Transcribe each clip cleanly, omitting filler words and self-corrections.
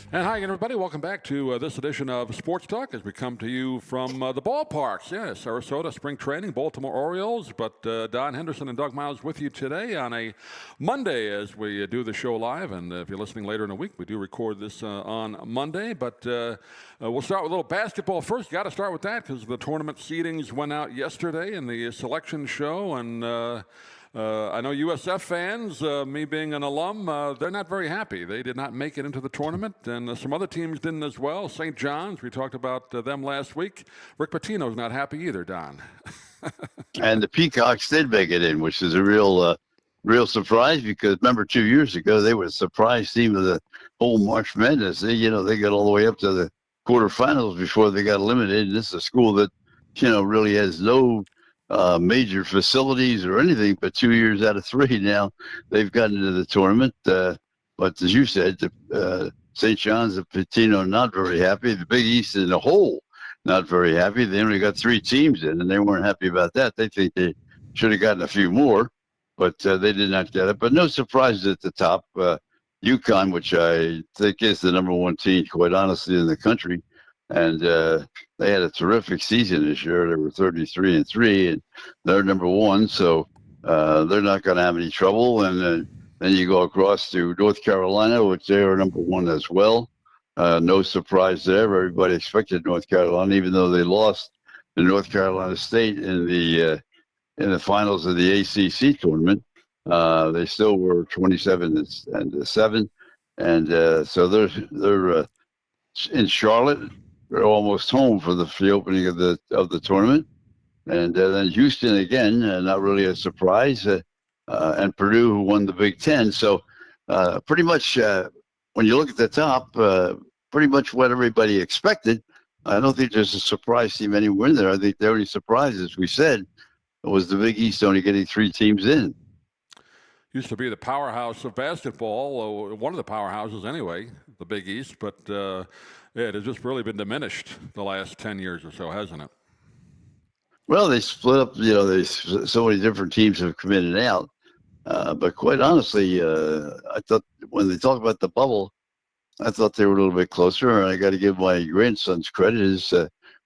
And hi, everybody. Welcome back to this edition of Sports Talk as we come to you from the ballparks. Yeah, Sarasota spring training, Baltimore Orioles. But Don Henderson and Doug Miles with you today on a Monday as we do the show live. And if you're listening later in the week, we do record this on Monday. But we'll start with a little basketball first. Got to start with that because the tournament seedings went out yesterday in the selection show. And I know USF fans, me being an alum, they're not very happy. They did not make it into the tournament, and some other teams didn't as well. St. John's, we talked about them last week. Rick Pitino's not happy either, Don. And the Peacocks did make it in, which is a real surprise because remember 2 years ago they were a surprise team of the whole March Madness. They got all the way up to the quarterfinals before they got eliminated. This is a school that really has no major facilities or anything, but 2 years out of 3 now they've gotten into the tournament. But as you said, St. John's and Pitino not very happy. The Big East as a whole not very happy. They only got 3 teams in, and they weren't happy about that. They think they should have gotten a few more, but they did not get it. But no surprises at the top. UConn, which I think is the number 1 team, quite honestly, in the country, and they had a terrific season this year. They were 33-3, and they're number 1, so they're not going to have any trouble. And then you go across to North Carolina, which they are number 1 as well. No surprise there. Everybody expected North Carolina, even though they lost to North Carolina State in the finals of the ACC tournament. They still were 27-7, and so they're in Charlotte. They're almost home for the opening of the tournament, and then Houston again, not really a surprise, and Purdue, who won the Big Ten. So pretty much when you look at the top, pretty much what everybody expected. I don't think there's a surprise team anywhere in there. I think the only surprise, as we said, was the Big East only getting 3 teams in. Used to be the powerhouse of basketball, or one of the powerhouses anyway, the Big East, but it has just really been diminished the last 10 years or so, hasn't it? Well, they split up, so many different teams have come in and out. But quite honestly, I thought when they talk about the bubble, I thought they were a little bit closer. And I got to give my grandson's credit. His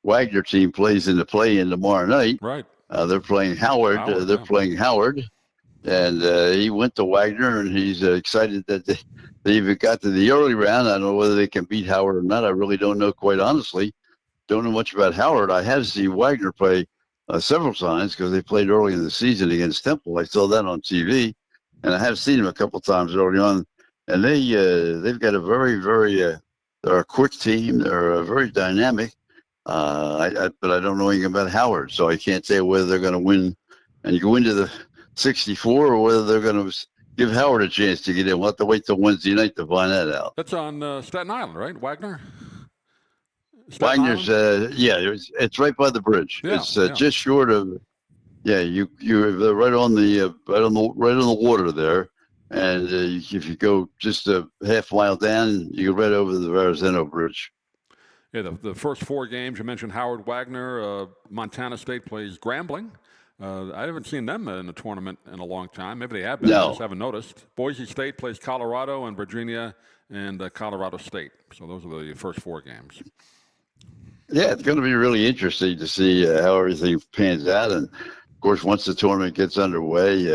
Wagner team plays in the play-in tomorrow night. Right. They're playing Howard. They're playing Howard. And he went to Wagner, and he's excited that they even got to the early round. I don't know whether they can beat Howard or not. I really don't know, quite honestly. Don't know much about Howard. I have seen Wagner play several times because they played early in the season against Temple. I saw that on TV, and I have seen him a couple times early on. And they've got a very, very they're a quick team. They're very dynamic. But I don't know anything about Howard, so I can't say whether they're going to win and go into the 64 or whether they're going to give Howard a chance to get in. We'll have to wait till Wednesday night to find that out. That's on Staten Island, right, Wagner? Wagner's, it's right by the bridge. Yeah, it's just short of, you're right on the water there, and if you go just a half mile down, you go right over the Verrazano Bridge. Yeah, the first 4 games you mentioned Howard, Wagner. Montana State plays Grambling. I haven't seen them in a tournament in a long time. Maybe they have been. No. I just haven't noticed. Boise State plays Colorado, and Virginia and Colorado State. So those are the first 4 games. Yeah, it's going to be really interesting to see how everything pans out. And, of course, once the tournament gets underway,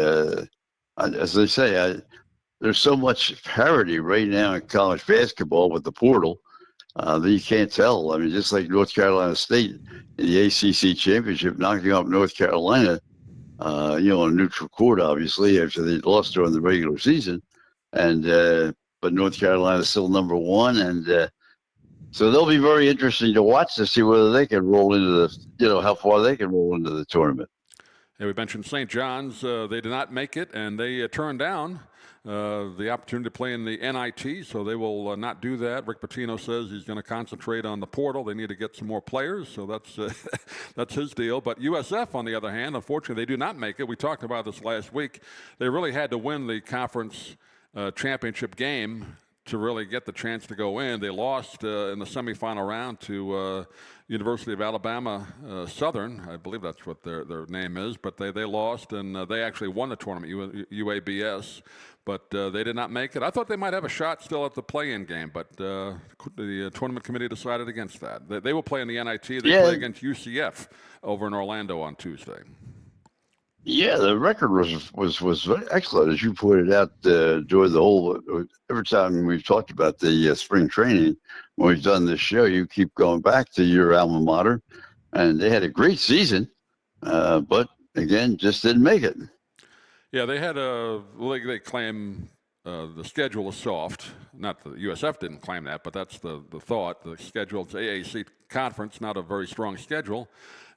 as they say, there's so much parity right now in college basketball with the portal that you can't tell. I mean, just like North Carolina State in the ACC championship, knocking off North Carolina, on a neutral court, obviously, after they lost during the regular season. And but North Carolina is still number 1, and so they'll be very interesting to watch to see whether they can roll into how far they can roll into the tournament. Yeah, we mentioned St. John's. They did not make it, and they turned down the opportunity to play in the NIT, so they will not do that. Rick Pitino says he's going to concentrate on the portal. They need to get some more players, so that's his deal. But USF, on the other hand, unfortunately, they do not make it. We talked about this last week. They really had to win the conference championship game to really get the chance to go in. They lost in the semifinal round to University of Alabama Southern. I believe that's what their name is. But they lost, and they actually won the tournament, UABS. But they did not make it. I thought they might have a shot still at the play-in game, but the tournament committee decided against that. They will play in the NIT. They play against UCF over in Orlando on Tuesday. Yeah, the record was very excellent, as you pointed out during the whole. Every time we've talked about the spring training, when we've done this show, you keep going back to your alma mater, and they had a great season, but again, just didn't make it. Yeah, they had they claim the schedule is soft. Not the USF didn't claim that, but that's the thought. The schedule is AAC conference, not a very strong schedule,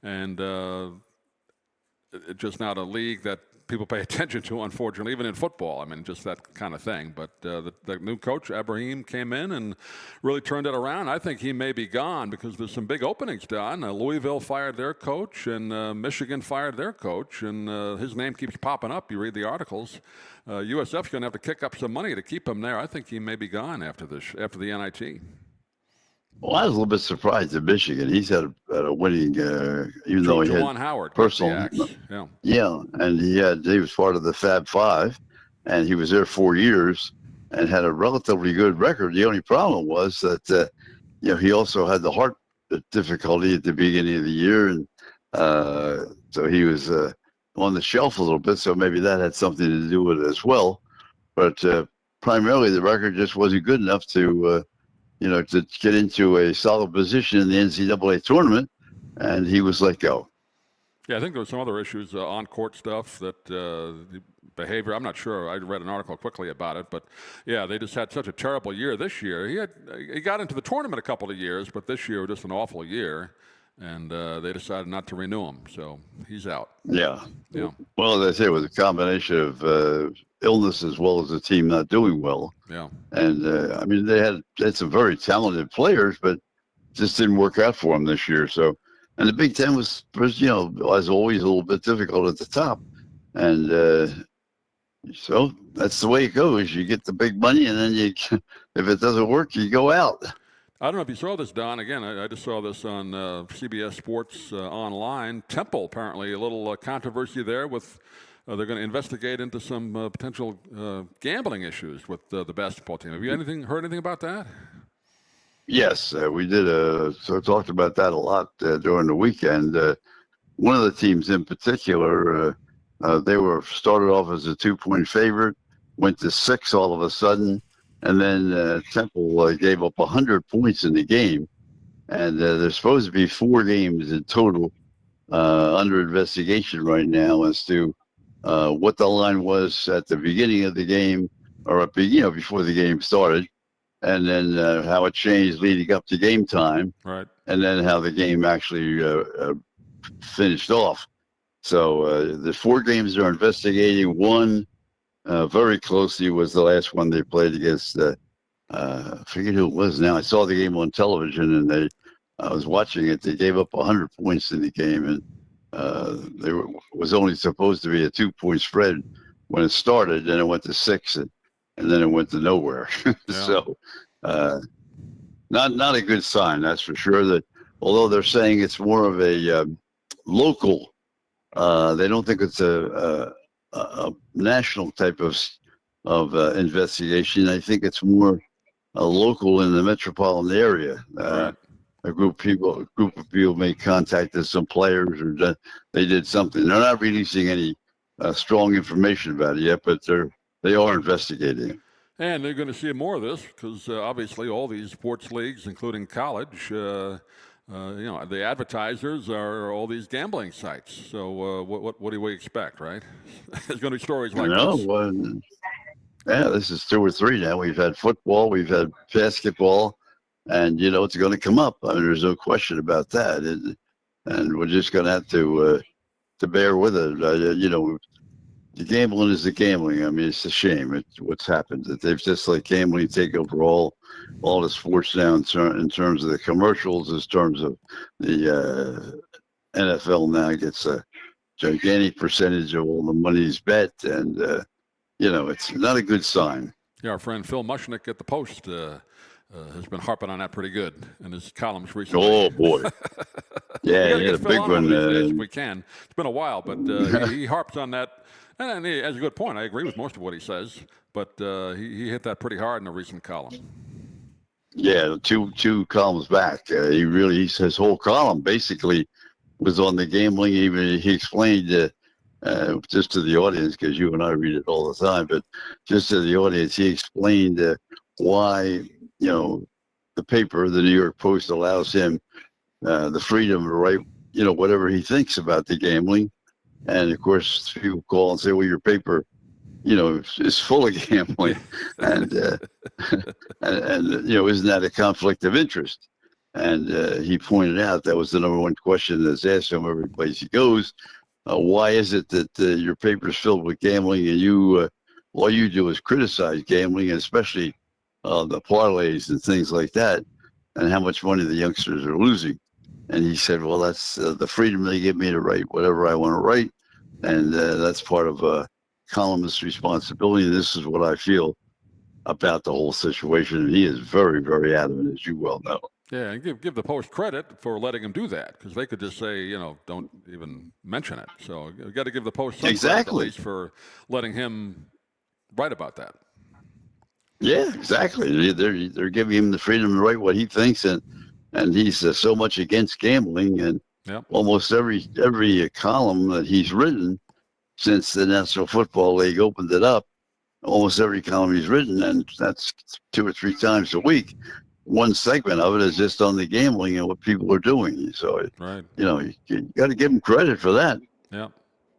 and it's just not a league that people pay attention to, unfortunately, even in football. I mean, just that kind of thing. But the new coach, Ibrahim, came in and really turned it around. I think he may be gone because there's some big openings, Don. Louisville fired their coach, and Michigan fired their coach, and his name keeps popping up. You read the articles. USF's going to have to kick up some money to keep him there. I think he may be gone after the NIT. Well, I was a little bit surprised at Michigan. He's had a winning, even though he Juwan had Howard, personal. Yeah, and he was part of the Fab Five, and he was there 4 years and had a relatively good record. The only problem was that he also had the heart difficulty at the beginning of the year, and so he was on the shelf a little bit. So maybe that had something to do with it as well. But primarily, the record just wasn't good enough to get into a solid position in the NCAA tournament, and he was let go. Yeah, I think there were some other issues, on-court stuff, that the behavior. I'm not sure. I read an article quickly about it, but yeah, they just had such a terrible year this year. He got into the tournament a couple of years, but this year was just an awful year, and they decided not to renew him, so he's out. Yeah. Well, as I say, it was a combination of illness as well as the team not doing well. Yeah. And I mean, they had some very talented players, but just didn't work out for them this year. So, and the Big Ten was as always, a little bit difficult at the top, and so that's the way it goes. You get the big money, and then if it doesn't work, you go out. I don't know if you saw this, Don. Again, I just saw this on CBS Sports Online. Temple, apparently, a little controversy there with they're going to investigate into some potential gambling issues with the basketball team. Have you heard anything about that? Yes, we did. Talked about that a lot during the weekend. One of the teams in particular, they were started off as a 2-point favorite, went to 6 all of a sudden. And then Temple gave up 100 points in the game. And there's supposed to be 4 games in total under investigation right now as to what the line was at the beginning of the game or before the game started. And then how it changed leading up to game time. Right. And then how the game actually finished off. So the 4 games they're investigating. One very closely was the last one they played against. I forget who it was now. I saw the game on television, and I was watching it. They gave up 100 points in the game, and was only supposed to be a 2-point spread when it started. Then it went to 6, and then it went to nowhere. Yeah. So not a good sign, that's for sure. That although they're saying it's more of a local, they don't think it's a national type of investigation. I think it's more local in the metropolitan area. Right. A group of people may contacted some players, or they did something. They're not releasing any strong information about it yet, but they are investigating. And they're going to see more of this because obviously all these sports leagues, including college, the advertisers are all these gambling sites. So what do we expect, right? There's going to be stories like this. Well, yeah, this is 2 or 3 now. We've had football, we've had basketball, and it's going to come up. I mean, there's no question about that, and we're just going to have to bear with it. The gambling is the gambling. I mean, it's a shame what's happened. That they've just let gambling take over all the sports now in terms of the commercials, in terms of the NFL now gets a gigantic percentage of all the money's bet, and it's not a good sign. Yeah, our friend Phil Mushnick at the Post has been harping on that pretty good in his columns recently. Oh boy, We yeah, got to he had get a Phil big on one one. of these days if we can. It's been a while, but he harps on that. And he has a good point. I agree with most of what he says, but he hit that pretty hard in a recent column. Yeah, two columns back. His whole column basically was on the gambling. Even he explained just to the audience, because you and I read it all the time, but just to the audience, he explained why the paper, the New York Post, allows him the freedom to write whatever he thinks about the gambling. And of course, people call and say, "Well, your paper, is full of gambling," and isn't that a conflict of interest? And he pointed out that was the number one question that's asked him every place he goes. Why is it that your paper is filled with gambling, and all you do is criticize gambling, and especially the parlays and things like that, and how much money the youngsters are losing? And he said, "Well, that's the freedom they give me to write whatever I want to write, and that's part of a columnist's responsibility. This is what I feel about the whole situation." And he is very, very adamant, as you well know. Yeah, and give the Post credit for letting him do that, because they could just say, don't even mention it. So you got to give the Post some credit at least for letting him write about that. Yeah, exactly. They're giving him the freedom to write what he thinks, and he's so much against gambling, and almost every column that he's written since the National Football League opened it up, almost every column he's written, and that's 2 or 3 times a week, one segment of it is just on the gambling and what people are doing. So, you got to give him credit for that. Yeah,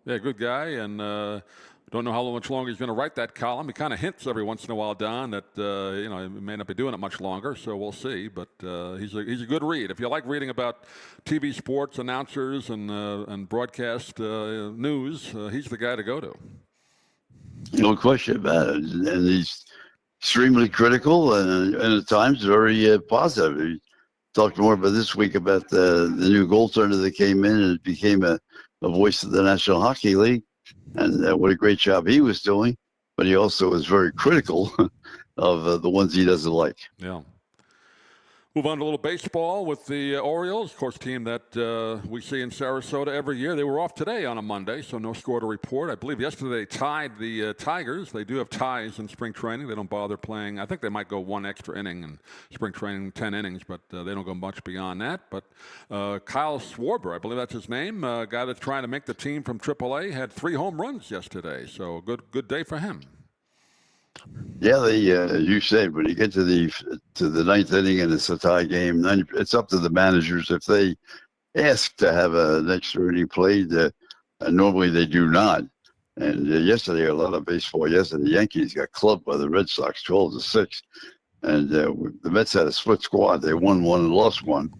good guy, and don't know how much longer he's going to write that column. He kind of hints every once in a while, Don, that he may not be doing it much longer. So we'll see. But he's a good read. If you like reading about TV sports announcers and broadcast news, he's the guy to go to. No question about it. And he's extremely critical and at times very positive. He talked more about this week about the new goaltender that came in and became a voice of the National Hockey League, and what a great job he was doing. But he also was very critical of the ones he doesn't like. Yeah. Move on to a little baseball with the Orioles, of course, team that we see in Sarasota every year. They were off today on a Monday, so no score to report. I believe yesterday they tied the Tigers. They do have ties in spring training. They don't bother playing. I think they might go one extra inning in spring training, 10 innings, but they don't go much beyond that. But Kyle Schwarber, I believe that's his name, guy that's trying to make the team from AAA, had 3 home runs yesterday, so good day for him. Yeah, you said when you get to the ninth inning and it's a tie game, then it's up to the managers if they ask to have an extra inning played. Normally they do not. And yesterday, a lot of baseball. Yesterday, the Yankees got clubbed by the Red Sox, 12-6, and the Mets had a split squad. They won one and lost one.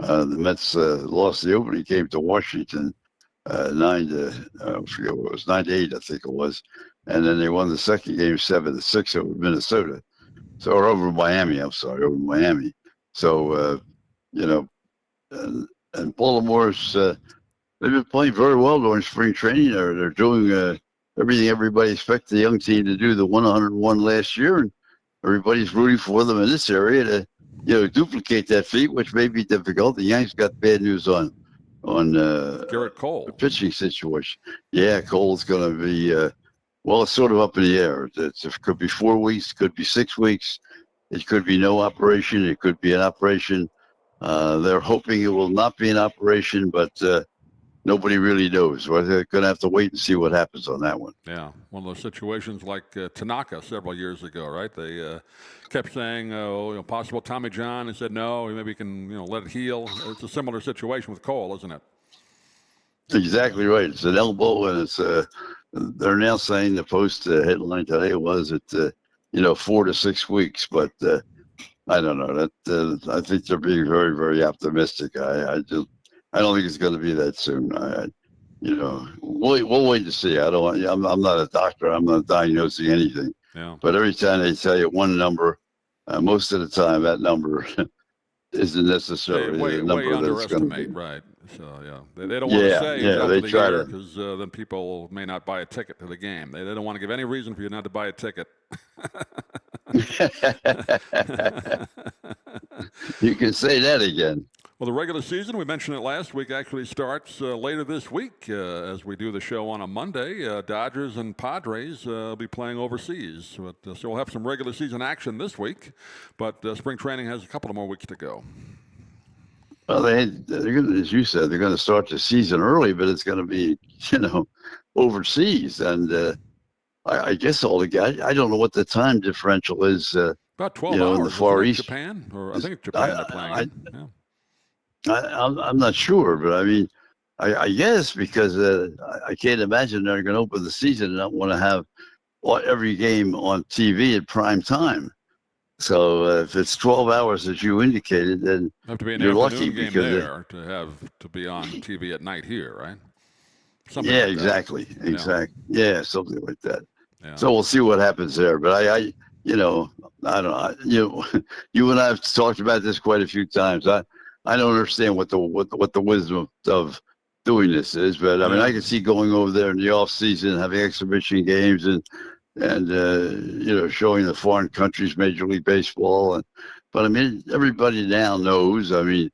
The Mets lost the opening game to Washington, 9-8, I think it was. And then they won the second game 7-6 over Minnesota. So, or over Miami. I'm sorry, over Miami. So, and Baltimore's they've been playing very well during spring training. They're doing everything everybody expected the young team to do. The 101 last year, and everybody's rooting for them in this area to duplicate that feat, which may be difficult. The Yanks got bad news on Garrett Cole, the pitching situation. Yeah, Cole's going to be. Well, it's sort of up in the air. It could be 4 weeks, could be 6 weeks. It could be no operation. It could be an operation. They're hoping it will not be an operation, but nobody really knows. We're going to have to wait and see what happens on that one. Yeah, one of those situations like Tanaka several years ago, right? They kept saying, possible Tommy John, and said no, maybe we can, let it heal. It's a similar situation with Cole, isn't it? Exactly right. It's an elbow, and it's they're now saying the Post headline today was at 4 to 6 weeks, but I don't know. That I think they're being very, very optimistic. I don't think it's going to be that soon. We'll wait to see. I'm not a doctor. I'm not diagnosing anything. Yeah. But every time they tell you one number, most of the time that number isn't necessarily the number that it's going to be. Right. So, they don't want to say it's out for the year because then people may not buy a ticket to the game. They don't want to give any reason for you not to buy a ticket. You can say that again. Well, the regular season, we mentioned it last week, actually starts later this week as we do the show on a Monday. Dodgers and Padres will be playing overseas. But, so we'll have some regular season action this week, but spring training has a couple of more weeks to go. Well, they're going to, as you said, they're going to start the season early, but it's going to be, overseas. And I guess all the guys, I don't know what the time differential is. About 12 hours in the Far East. Japan, or I think it's Japan they're playing. I'm not sure, but I mean, I guess because I can't imagine they're going to open the season and not want to have every game on TV at prime time. So if it's 12 hours, as you indicated, then have to be an you're lucky game because there to be on TV at night here, right? Something like exactly. Yeah, something like that. Yeah. So we'll see what happens there. But I don't know. You and I have talked about this quite a few times. I don't understand what the wisdom of doing this is, but I mean, I can see going over there in the off season, having exhibition games and showing the foreign countries Major League Baseball. But I mean, everybody now knows. I mean,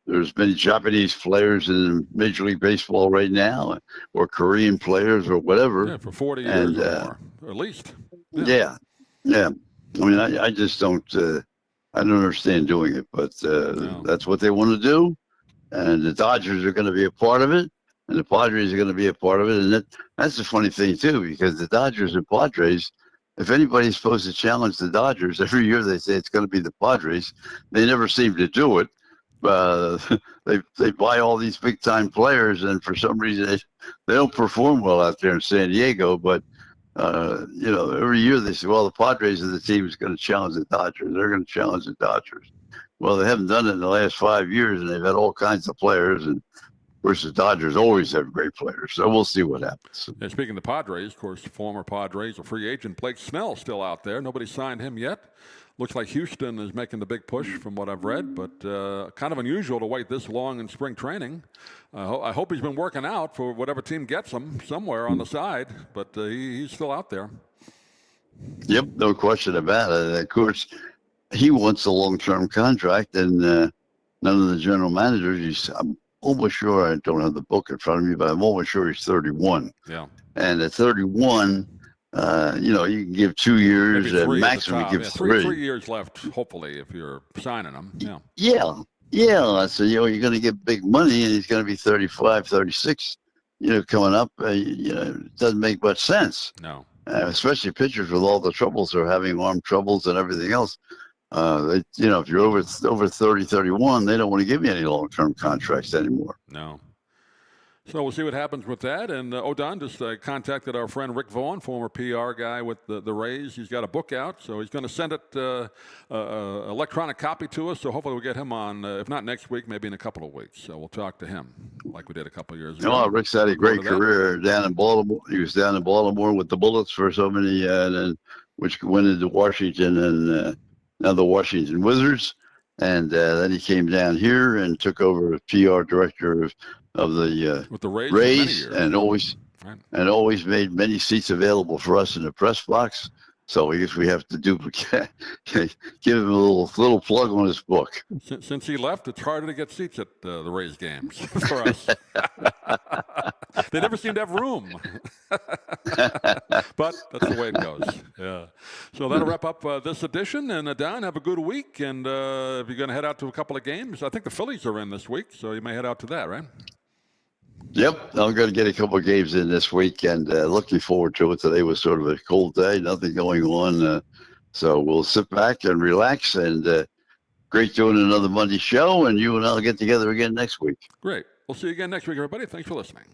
there's many Japanese players in Major League Baseball right now, or Korean players, or whatever. Yeah, for 40 years or more, at least. Yeah. I mean, I just don't. I don't understand doing it, but that's what they want to do, and the Dodgers are going to be a part of it, and the Padres are going to be a part of it, and that's the funny thing too, because the Dodgers and Padres, if anybody's supposed to challenge the Dodgers, every year they say it's going to be the Padres. They never seem to do it. They buy all these big time players, and for some reason they don't perform well out there in San Diego, but. Every year they say, well, the Padres are the team who's going to challenge the Dodgers. They're going to challenge the Dodgers. Well, they haven't done it in the last 5 years, and they've had all kinds of players. And of course, the Dodgers always have great players. So we'll see what happens. And speaking of the Padres, of course, former Padres, a free agent, Blake Snell, still out there. Nobody signed him yet. Looks like Houston is making the big push from what I've read, but kind of unusual to wait this long in spring training. I hope he's been working out for whatever team gets him somewhere on the side, but he's still out there. Yep, no question about it. Of course, he wants a long-term contract, and none of the general managers. I'm almost sure, I don't have the book in front of me, but I'm almost sure he's 31. Yeah. And at 31, you can give 2 years, and maximum you give 3. 3 years left, hopefully, if you're signing him. Yeah. So, you're going to get big money, and he's going to be 35, 36, coming up. It doesn't make much sense. No. Especially pitchers with all the troubles they're having, arm troubles and everything else. If you're over 30, 31, they don't want to give you any long-term contracts anymore. No. So we'll see what happens with that. And O'Don just contacted our friend Rick Vaughn, former PR guy with the Rays. He's got a book out, so he's going to send it electronic copy to us. So hopefully we'll get him on, if not next week, maybe in a couple of weeks. So we'll talk to him like we did a couple of years ago. Oh, Rick's had a great career down in Baltimore. He was down in Baltimore with the Bullets for so many, which went into Washington and now the Washington Wizards. And then he came down here and took over as PR director of the with the Rays and always made many seats available for us in the press box. So I guess we have to duplicate, give him a little plug on his book. Since he left, it's harder to get seats at the Rays games for us. They never seem to have room. But that's the way it goes. Yeah. So that'll wrap up this edition. And Don, have a good week. And if you're going to head out to a couple of games, I think the Phillies are in this week, so you may head out to that, right? Yep, I'm going to get a couple of games in this week, and looking forward to it. Today was sort of a cold day, nothing going on, so we'll sit back and relax. And great doing another Monday show, and you and I'll get together again next week. Great. We'll see you again next week, everybody. Thanks for listening.